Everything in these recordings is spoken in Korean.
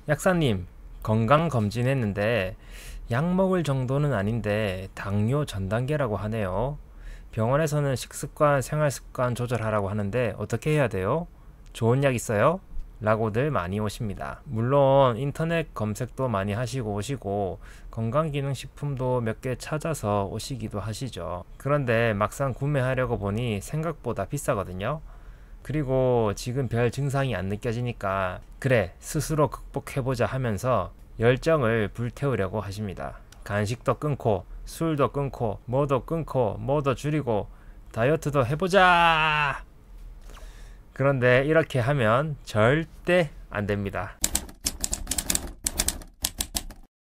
약사님, 건강검진했는데 약 먹을 정도는 아닌데 당뇨 전 단계라고 하네요. 병원에서는 식습관, 생활습관 조절하라고 하는데 어떻게 해야 돼요? 좋은 약 있어요? 라고들 많이 오십니다. 물론 인터넷 검색도 많이 하시고 오시고 건강기능식품도 몇 개 찾아서 오시기도 하시죠. 그런데 막상 구매하려고 보니 생각보다 비싸거든요. 그리고 지금 별 증상이 안 느껴지니까 그래 스스로 극복해보자 하면서 열정을 불태우려고 하십니다. 간식도 끊고 술도 끊고 뭐도 끊고 뭐도 줄이고 다이어트도 해보자. 그런데 이렇게 하면 절대 안 됩니다.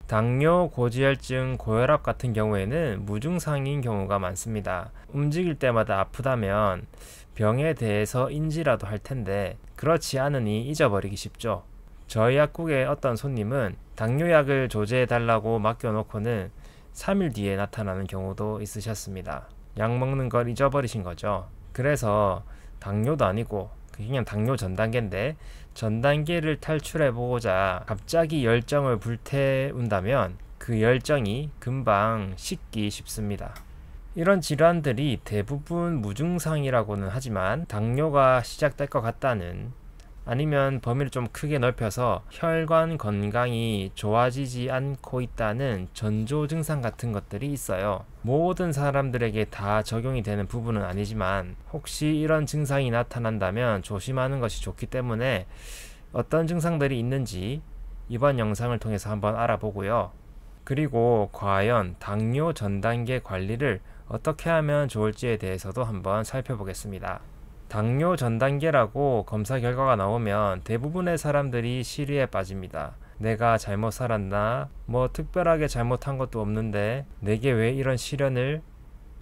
당뇨, 고지혈증, 고혈압 같은 경우에는 무증상인 경우가 많습니다. 움직일 때마다 아프다면 병에 대해서 인지라도 할 텐데 그렇지 않으니 잊어버리기 쉽죠. 저희 약국의 어떤 손님은 당뇨약을 조제해 달라고 맡겨놓고는 3일 뒤에 나타나는 경우도 있으셨습니다. 약 먹는 걸 잊어버리신 거죠. 그래서 당뇨도 아니고 그냥 당뇨 전 단계인데 전 단계를 탈출해 보고자 갑자기 열정을 불태운다면 그 열정이 금방 식기 쉽습니다. 이런 질환들이 대부분 무증상이라고는 하지만 당뇨가 시작될 것 같다는, 아니면 범위를 좀 크게 넓혀서 혈관 건강이 좋아지지 않고 있다는 전조 증상 같은 것들이 있어요. 모든 사람들에게 다 적용이 되는 부분은 아니지만 혹시 이런 증상이 나타난다면 조심하는 것이 좋기 때문에 어떤 증상들이 있는지 이번 영상을 통해서 한번 알아보고요. 그리고 과연 당뇨 전 단계 관리를 어떻게 하면 좋을지에 대해서도 한번 살펴보겠습니다. 당뇨 전 단계라고 검사 결과가 나오면 대부분의 사람들이 시리에 빠집니다. 내가 잘못 살았나? 뭐 특별하게 잘못한 것도 없는데 내게 왜 이런 시련을?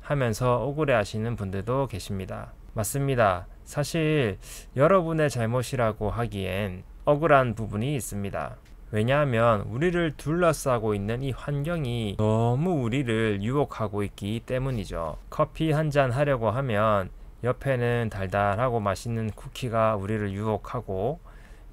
하면서 억울해 하시는 분들도 계십니다. 맞습니다. 사실 여러분의 잘못이라고 하기엔 억울한 부분이 있습니다. 왜냐하면 우리를 둘러싸고 있는 이 환경이 너무 우리를 유혹하고 있기 때문이죠. 커피 한 잔 하려고 하면 옆에는 달달하고 맛있는 쿠키가 우리를 유혹하고,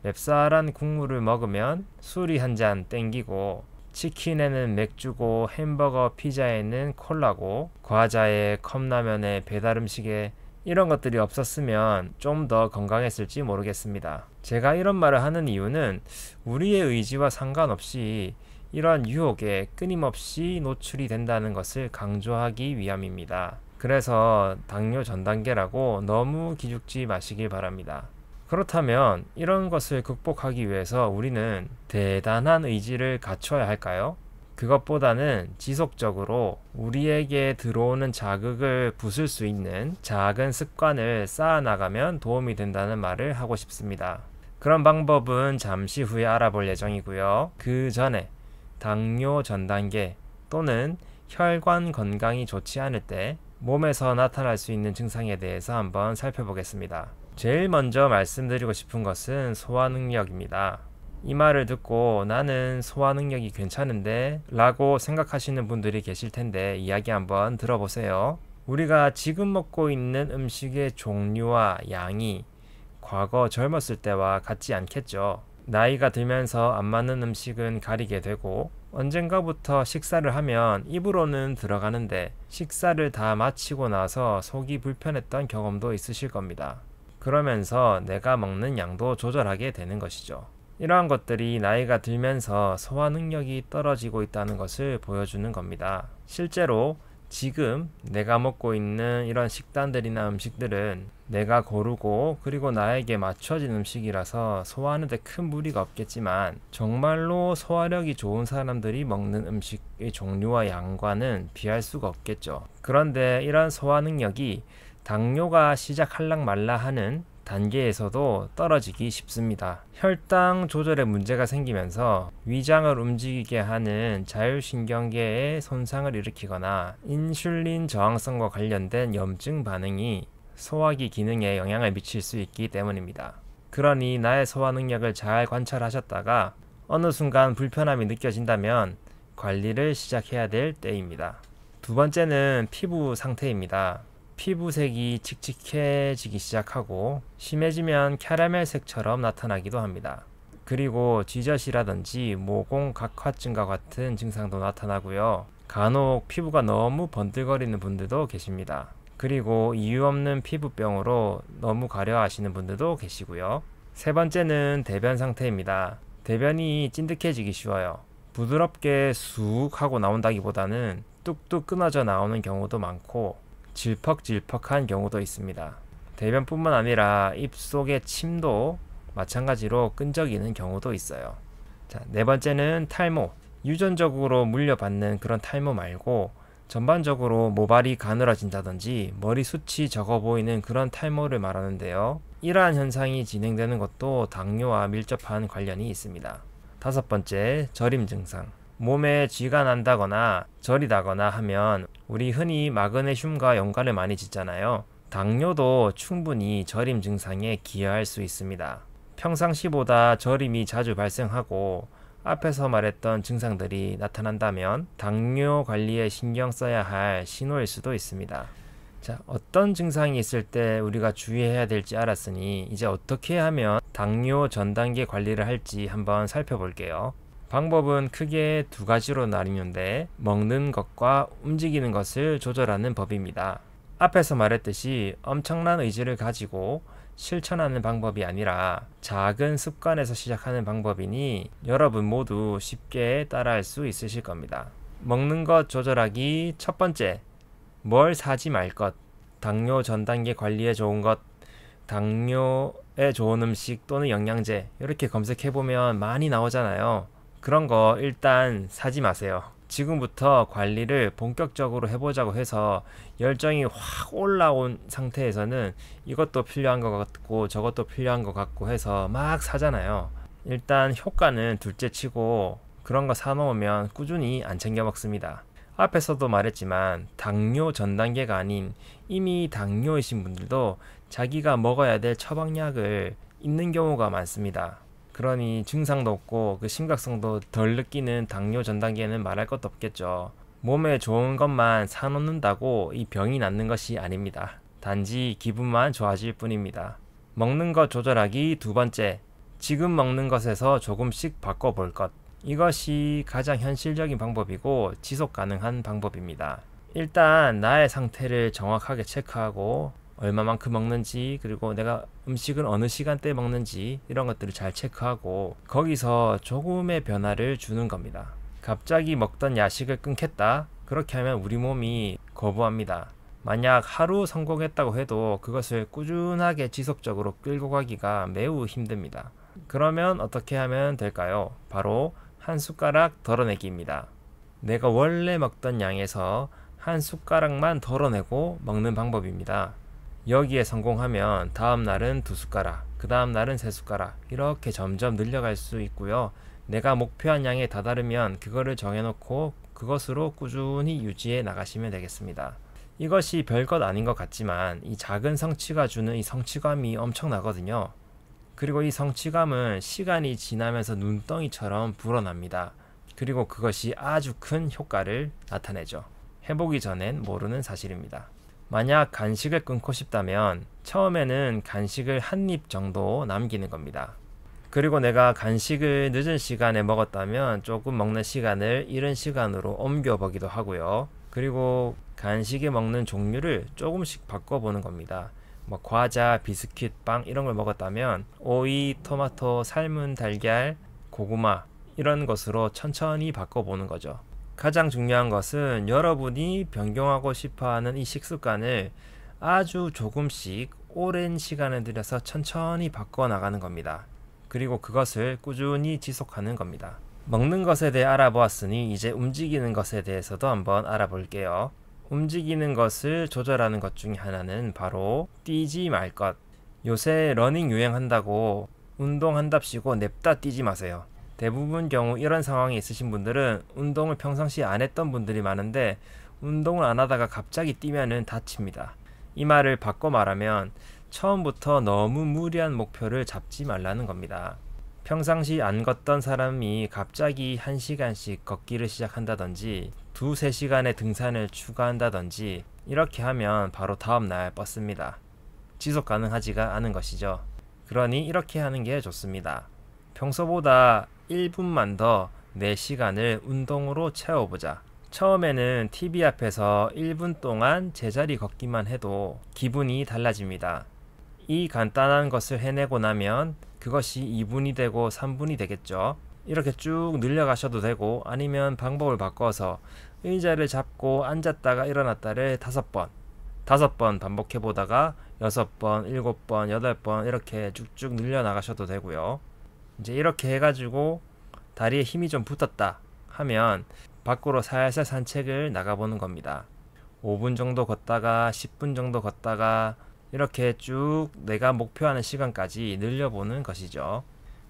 맵쌀한 국물을 먹으면 술이 한 잔 땡기고, 치킨에는 맥주고, 햄버거 피자에는 콜라고, 과자에 컵라면에 배달음식에 이런 것들이 없었으면 좀 더 건강했을지 모르겠습니다. 제가 이런 말을 하는 이유는 우리의 의지와 상관없이 이런 유혹에 끊임없이 노출이 된다는 것을 강조하기 위함입니다. 그래서 당뇨 전 단계라고 너무 기죽지 마시길 바랍니다. 그렇다면 이런 것을 극복하기 위해서 우리는 대단한 의지를 갖춰야 할까요? 그것보다는 지속적으로 우리에게 들어오는 자극을 부술 수 있는 작은 습관을 쌓아나가면 도움이 된다는 말을 하고 싶습니다. 그런 방법은 잠시 후에 알아볼 예정이고요. 그 전에 당뇨 전 단계 또는 혈관 건강이 좋지 않을 때 몸에서 나타날 수 있는 증상에 대해서 한번 살펴보겠습니다. 제일 먼저 말씀드리고 싶은 것은 소화 능력입니다. 이 말을 듣고 나는 소화 능력이 괜찮은데 라고 생각하시는 분들이 계실 텐데 이야기 한번 들어보세요. 우리가 지금 먹고 있는 음식의 종류와 양이 과거 젊었을 때와 같지 않겠죠. 나이가 들면서 안 맞는 음식은 가리게 되고, 언젠가부터 식사를 하면 입으로는 들어가는데 식사를 다 마치고 나서 속이 불편했던 경험도 있으실 겁니다. 그러면서 내가 먹는 양도 조절하게 되는 것이죠. 이러한 것들이 나이가 들면서 소화 능력이 떨어지고 있다는 것을 보여주는 겁니다. 실제로 지금 내가 먹고 있는 이런 식단들이나 음식들은 내가 고르고 그리고 나에게 맞춰진 음식이라서 소화하는데 큰 무리가 없겠지만, 정말로 소화력이 좋은 사람들이 먹는 음식의 종류와 양과는 비할 수가 없겠죠. 그런데 이런 소화 능력이 당뇨가 시작할락 말라 하는 단계에서도 떨어지기 쉽습니다. 혈당 조절에 문제가 생기면서 위장을 움직이게 하는 자율신경계에 손상을 일으키거나 인슐린 저항성과 관련된 염증 반응이 소화기 기능에 영향을 미칠 수 있기 때문입니다. 그러니 나의 소화 능력을 잘 관찰하셨다가 어느 순간 불편함이 느껴진다면 관리를 시작해야 될 때입니다. 두 번째는 피부 상태입니다. 피부색이 칙칙해지기 시작하고 심해지면 캐러멜색처럼 나타나기도 합니다. 그리고 쥐젖이라든지 모공 각화증과 같은 증상도 나타나고요. 간혹 피부가 너무 번들거리는 분들도 계십니다. 그리고 이유 없는 피부병으로 너무 가려하시는 분들도 계시고요. 세 번째는 대변 상태입니다. 대변이 찐득해지기 쉬워요. 부드럽게 쑥 하고 나온다기보다는 뚝뚝 끊어져 나오는 경우도 많고 질퍽질퍽한 경우도 있습니다. 대변뿐만 아니라 입속의 침도 마찬가지로 끈적이는 경우도 있어요. 자, 네 번째는 탈모. 유전적으로 물려받는 그런 탈모 말고 전반적으로 모발이 가늘어진다든지 머리숱이 적어 보이는 그런 탈모를 말하는데요. 이러한 현상이 진행되는 것도 당뇨와 밀접한 관련이 있습니다. 다섯 번째, 저림 증상. 몸에 쥐가 난다거나 저리다거나 하면 우리 흔히 마그네슘과 연관을 많이 짓잖아요. 당뇨도 충분히 저림 증상에 기여할 수 있습니다. 평상시보다 저림이 자주 발생하고 앞에서 말했던 증상들이 나타난다면 당뇨 관리에 신경 써야 할 신호일 수도 있습니다. 자, 어떤 증상이 있을 때 우리가 주의해야 될지 알았으니 이제 어떻게 하면 당뇨 전 단계 관리를 할지 한번 살펴볼게요. 방법은 크게 두 가지로 나뉘는데 먹는 것과 움직이는 것을 조절하는 법입니다. 앞에서 말했듯이 엄청난 의지를 가지고 실천하는 방법이 아니라 작은 습관에서 시작하는 방법이니 여러분 모두 쉽게 따라할 수 있으실 겁니다. 먹는 것 조절하기 첫 번째, 뭘 사지 말 것, 당뇨 전 단계 관리에 좋은 것, 당뇨에 좋은 음식 또는 영양제 이렇게 검색해보면 많이 나오잖아요. 그런 거 일단 사지 마세요. 지금부터 관리를 본격적으로 해보자고 해서 열정이 확 올라온 상태에서는 이것도 필요한 것 같고 저것도 필요한 것 같고 해서 막 사잖아요. 일단 효과는 둘째 치고 그런 거 사놓으면 꾸준히 안 챙겨 먹습니다. 앞에서도 말했지만 당뇨 전 단계가 아닌 이미 당뇨이신 분들도 자기가 먹어야 될 처방약을 잊는 경우가 많습니다. 그러니 증상도 없고 그 심각성도 덜 느끼는 당뇨 전 단계는 말할 것도 없겠죠. 몸에 좋은 것만 사놓는다고 이 병이 낫는 것이 아닙니다. 단지 기분만 좋아질 뿐입니다. 먹는 것 조절하기 두 번째, 지금 먹는 것에서 조금씩 바꿔볼 것. 이것이 가장 현실적인 방법이고 지속 가능한 방법입니다. 일단 나의 상태를 정확하게 체크하고 얼마만큼 먹는지, 그리고 내가 음식을 어느 시간대에 먹는지 이런 것들을 잘 체크하고 거기서 조금의 변화를 주는 겁니다. 갑자기 먹던 야식을 끊겠다? 그렇게 하면 우리 몸이 거부합니다. 만약 하루 성공했다고 해도 그것을 꾸준하게 지속적으로 끌고 가기가 매우 힘듭니다. 그러면 어떻게 하면 될까요? 바로 한 숟가락 덜어내기입니다. 내가 원래 먹던 양에서 한 숟가락만 덜어내고 먹는 방법입니다. 여기에 성공하면 다음 날은 두 숟가락, 그 다음 날은 세 숟가락 이렇게 점점 늘려갈 수 있고요. 내가 목표한 양에 다다르면 그거를 정해놓고 그것으로 꾸준히 유지해 나가시면 되겠습니다. 이것이 별것 아닌 것 같지만 이 작은 성취가 주는 이 성취감이 엄청나거든요. 그리고 이 성취감은 시간이 지나면서 눈덩이처럼 불어납니다. 그리고 그것이 아주 큰 효과를 나타내죠. 해보기 전엔 모르는 사실입니다. 만약 간식을 끊고 싶다면 처음에는 간식을 한 입 정도 남기는 겁니다. 그리고 내가 간식을 늦은 시간에 먹었다면 조금 먹는 시간을 이른 시간으로 옮겨보기도 하고요. 그리고 간식에 먹는 종류를 조금씩 바꿔보는 겁니다. 뭐 과자, 비스킷, 빵 이런 걸 먹었다면 오이, 토마토, 삶은 달걀, 고구마 이런 것으로 천천히 바꿔보는 거죠. 가장 중요한 것은 여러분이 변경하고 싶어하는 이 식습관을 아주 조금씩 오랜 시간을 들여서 천천히 바꿔나가는 겁니다. 그리고 그것을 꾸준히 지속하는 겁니다. 먹는 것에 대해 알아보았으니 이제 움직이는 것에 대해서도 한번 알아볼게요. 움직이는 것을 조절하는 것 중에 하나는 바로 뛰지 말 것. 요새 러닝 유행한다고 운동한답시고 냅다 뛰지 마세요. 대부분 경우 이런 상황이 있으신 분들은 운동을 평상시에 안 했던 분들이 많은데 운동을 안 하다가 갑자기 뛰면은 다칩니다. 이 말을 바꿔 말하면 처음부터 너무 무리한 목표를 잡지 말라는 겁니다. 평상시 안 걷던 사람이 갑자기 1시간씩 걷기를 시작한다든지 2-3시간의 등산을 추가한다든지 이렇게 하면 바로 다음날 뻗습니다. 지속 가능하지가 않은 것이죠. 그러니 이렇게 하는 게 좋습니다. 평소보다 1분만 더 내 시간을 운동으로 채워보자. 처음에는 TV 앞에서 1분 동안 제자리 걷기만 해도 기분이 달라집니다. 이 간단한 것을 해내고 나면 그것이 2분이 되고 3분이 되겠죠. 이렇게 쭉 늘려가셔도 되고, 아니면 방법을 바꿔서 의자를 잡고 앉았다가 일어났다를 5번 반복해 보다가 6번, 7번, 8번 이렇게 쭉쭉 늘려 나가셔도 되고요. 이제 이렇게 해가지고 다리에 힘이 좀 붙었다 하면 밖으로 살살 산책을 나가보는 겁니다. 5분 정도 걷다가 10분 정도 걷다가 이렇게 쭉 내가 목표하는 시간까지 늘려보는 것이죠.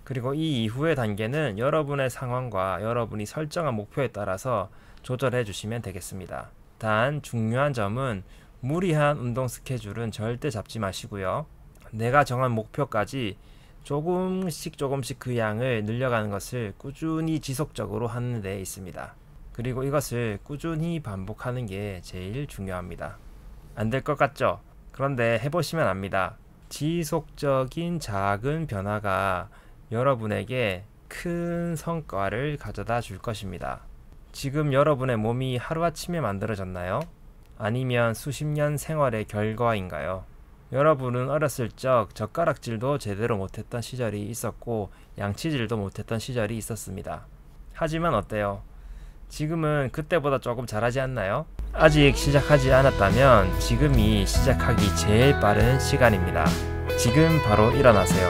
그리고 이 이후의 단계는 여러분의 상황과 여러분이 설정한 목표에 따라서 조절해 주시면 되겠습니다. 단 중요한 점은 무리한 운동 스케줄은 절대 잡지 마시고요. 내가 정한 목표까지 조금씩 그 양을 늘려가는 것을 꾸준히 지속적으로 하는 데 있습니다. 그리고 이것을 꾸준히 반복하는 게 제일 중요합니다. 안 될 것 같죠? 그런데 해보시면 압니다. 지속적인 작은 변화가 여러분에게 큰 성과를 가져다 줄 것입니다. 지금 여러분의 몸이 하루아침에 만들어졌나요? 아니면 수십 년 생활의 결과인가요? 여러분은 어렸을 적 젓가락질도 제대로 못했던 시절이 있었고 양치질도 못했던 시절이 있었습니다. 하지만 어때요? 지금은 그때보다 조금 잘하지 않나요? 아직 시작하지 않았다면 지금이 시작하기 제일 빠른 시간입니다. 지금 바로 일어나세요.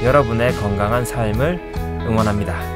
여러분의 건강한 삶을 응원합니다.